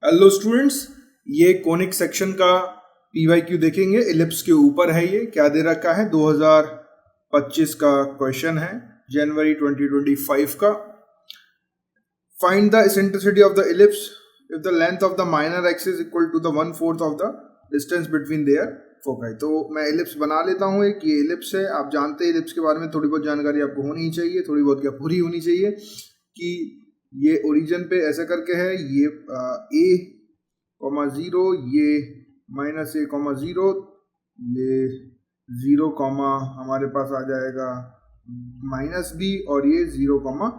Hello students, ये conic section का PYQ देखेंगे। इलिप्स के ऊपर है, ये क्या दे रखा है 2025 का क्वेश्चन है, जनवरी 2025 का। Find the eccentricity of the ellipse if the length of the minor axis equal to the 1/4 of the distance between their foci. तो मैं इलिप्स बना लेता हूँ। एक ये इलिप्स है, आप जानते हैं इलिप्स के बारे में थोड़ी बहुत जानकारी आपको होनी ही चाहिए, थोड़ी बहुत क्या पूरी होनी चाहिए कि ये ओरिजिन पे ऐसा करके है, ये a,0, ये -a,0, ये 0, हमारे पास आ जाएगा -b और ये 0,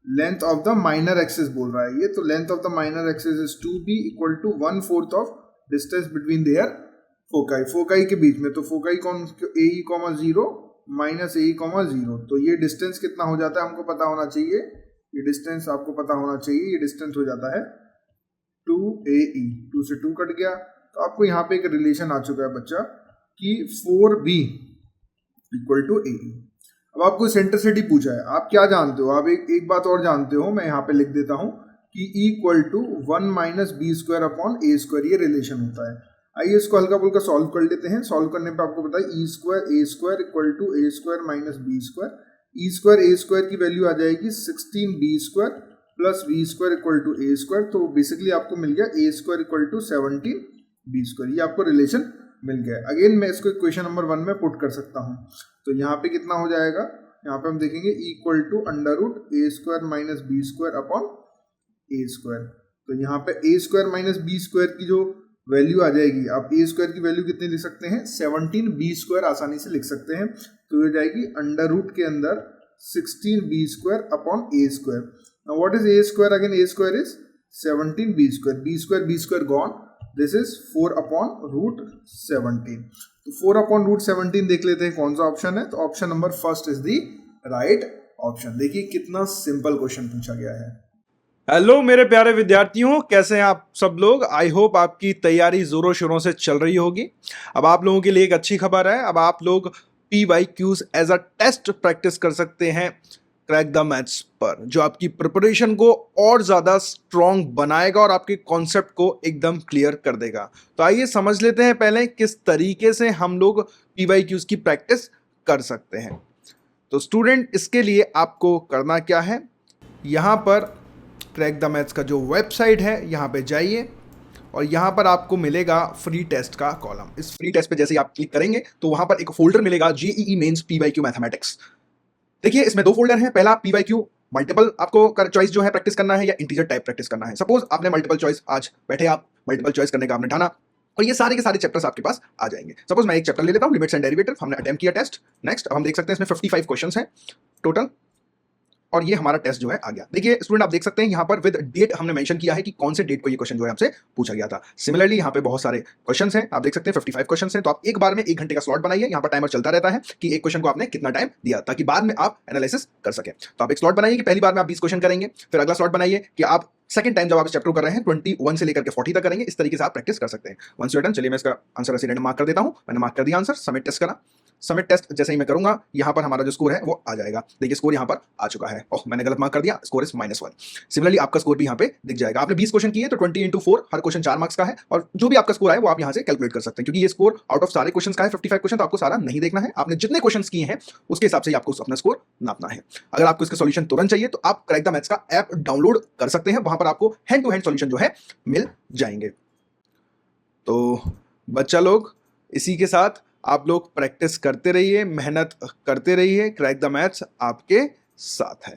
length of the minor axis बोल रहा है ये। तो length of the minor axis is 2b equal to 1/4 of distance between their foci, foci के बीच में। तो फोकाई कौन, ae,0 -ae,0, तो ये डिस्टेंस कितना हो जाता है हमको पता होना चाहिए। ये डिस्टेंस आपको पता होना चाहिए, ये डिस्टेंस हो जाता है 2ae, 2 से 2 कट गया। तो आपको यहाँ पे एक रिलेशन आ चुका है बच्चा कि 4b इक्वल टू ae। अब आपको सेंट्रिसिटी पूछा है, आप क्या जानते हो, आप एक बात और जानते हो, मैं यहाँ पे लिख देता हूँ कि equal to 1 - b² upon a², ये रिलेशन होता है। आइए इसको हल्का फुल्का सॉल्व कर लेते हैं। सॉल्व करने पे आपको पता है e² equal to a² - b²। e² की वैल्यू आ जाएगी 16b² plus v² equal to a²। तो बेसिकली आपको मिल गया a² इक्वल टू 17b², ये आपको रिलेशन मिल गया। अगेन मैं इसको इक्वेशन नंबर 1 में पुट कर सकता हूँ। तो यहाँ पे कितना हो जाएगा, यहाँ पे हम देखेंगे equal to √a² - b² upon a²। तो यहाँ पे a² - b² की जो वैल्यू आ जाएगी, आप a² की वैल्यू कितनी लिख सकते हैं, 17b² आसानी से लिख सकते हैं। तो ये जाएगी अंडर रूट के अंदर 16b² upon a²। Now what is a²? Again a² is 17b², b² gone, this is 4 upon √17। तो 4 अपॉन √17 देख लेते हैं कौन सा ऑप्शन है। तो option number first is the right option. देखिए कितना सिंपल क्वेश्चन पूछा गया है। हेलो मेरे प्यारे विद्यार्थियों, कैसे हैं आप सब लोग। आई होप आपकी तैयारी जोरों शोरों से चल रही होगी। अब आप लोगों के लिए एक अच्छी खबर है, अब आप लोग PYQs as a test practice कर सकते हैं क्रैक द मैथ्स पर, जो आपकी प्रिपरेशन को और ज्यादा स्ट्रॉन्ग बनाएगा और आपके कॉन्सेप्ट को एकदम क्लियर कर देगा। तो आइए समझ लेते हैं पहले किस तरीके से हम लोग PYQs की प्रैक्टिस कर सकते हैं। तो स्टूडेंट, इसके लिए आपको करना क्या है, यहां पर क्रैक द मैथ्स का जो वेबसाइट है यहाँ पे जाइए और यहाँ पर आपको मिलेगा फ्री टेस्ट का कॉलम। इस फ्री टेस्ट पे जैसे ही आप क्लिक करेंगे तो वहां पर एक फोल्डर मिलेगा जेईई मेंस PYQ मैथमेटिक्स। देखिए इसमें 2 फोल्डर हैं। पहला PYQ मल्टीपल आपको चॉइस जो है प्रैक्टिस करना है या इंटीजर टाइप प्रैक्टिस करना है। सपोज आपने मल्टीपल चॉइस, आज बैठे आप मल्टीपल चॉइस करने का आपने ठाना और ये सारे के सारे चैप्टर्स आपके पास आ जाएंगे। सपोज मैं एक चैप्टर ले लेता हूँ, लिमिट्स एंड डेरिवेटिव, हमने अटेम्प्ट किया टेस्ट। नेक्स्ट, अब हम देख सकते हैं इसमें 55 क्वेश्चंस हैं टोटल और ये हमारा टेस्ट जो है आ गया। देखिए स्टूडेंट, आप देख सकते हैं यहाँ पर विद डेट हमने मेंशन किया है कि कौन से डेट को ये क्वेश्चन जो है हमसे पूछा गया था। सिमिलरली यहाँ पे बहुत सारे क्वेश्चंस हैं, आप देख सकते हैं 55 क्वेश्चंस हैं। तो आप एक बार में 1 घंटे का स्लॉट बनाइए, यहाँ पर टाइमर चलता रहता है कि एक क्वेश्चन को आपने कितना टाइम दिया, ताकि बाद में आप एनालिसिस कर सके। तो आप एक स्लॉट बनाइए कि पहली बार में आप 20 क्वेश्चन करेंगे, फिर अगला स्लॉट बनाइए कि आप सेकंड टाइम जब आप इस चैप्टर कर रहे हैं 21 से लेकर के 40 तक करेंगे। इस तरीके से आप प्रैक्टिस कर सकते हैं। वंस यू आर डन, चलिए मैं इसका आंसर ऐसे रैंडम मार्क कर देता हूं। मैंने मार्क कर दिया आंसर, सबमिट टेस्ट करा। सबमिट टेस्ट जैसे ही मैं करूंगा, यहां पर हमारा जो स्कोर है वो आ जाएगा। देखिए स्कोर यहां पर आ चुका है। ओह, मैंने गलत मार्क कर दिया, स्कोर इज -1। सिमिलरली आपका स्कोर भी यहां पे दिख जाएगा। आपने 20 क्वेश्चन किए तो 20 × 4, हर क्वेश्चन 4 मार्क्स का है और जो भी आपका स्कोर आए वो आप यहां से कैलकुलेट कर सकते हैं, क्योंकि ये स्कोर आउट ऑफ सारे क्वेश्चन का है 55 क्वेश्चन। तो आपको सारा नहीं देखना है, आपने जितने क्वेश्चन किए हैं उसके हिसाब से आपको अपना स्कोर नापना है। अगर आपको इसका सॉल्यूशन तुरंत चाहिए तो आप क्रैक द मैथ्स का ऐप डाउनलोड कर सकते हैं, वहां पर आपको हैंड टू हैंड सॉल्यूशन जो है मिल जाएंगे। तो बच्चा लोग, इसी के साथ आप लोग प्रैक्टिस करते रहिए, मेहनत करते रहिए, क्रैक द मैथ्स आपके साथ है।